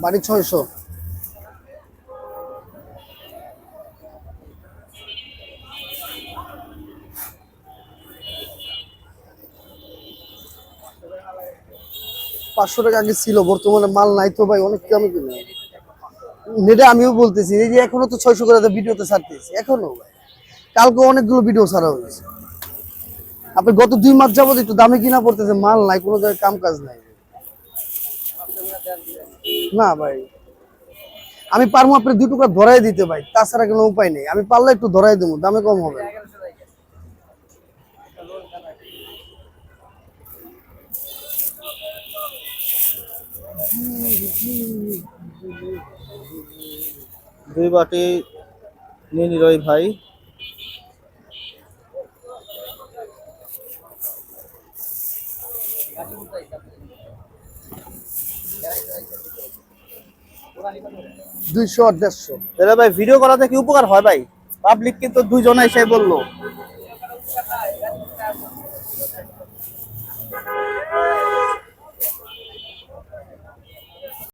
বাড়ি 600। টাকা আগে ছিল, বর্তমানে মাল নাই তো ভাই, অনেক দামে কিনে। এটা আমিও বলতেছি, এই যে এখনো তো 600 করে ভিডিওতে ছাড়তেছি এখনো ভাই, কালকে অনেকগুলো ভিডিও ছাড়া হয়েছে। আপনি গত 2 মাস যাবত একটু দামে কিনা পড়তেছে, মাল নাই, কোনো জায়গায় কাম কাজ নাই না ভাই। আমি পারবো আপনি 2 টুকরা ধরাই দিতে ভাই, তাছাড়া কোনো উপায় নেই। আমি পারলে একটু ধরাই দেবো, দামে কম হবে। দুই বাটি নিয়ে নিল ওই ভাই। দুইশো আর 150। তাহলে ভাই ভিডিও করাতে কি উপকার হয় ভাই? পাবলিক কিন্তু দুইজনে এসে বললো।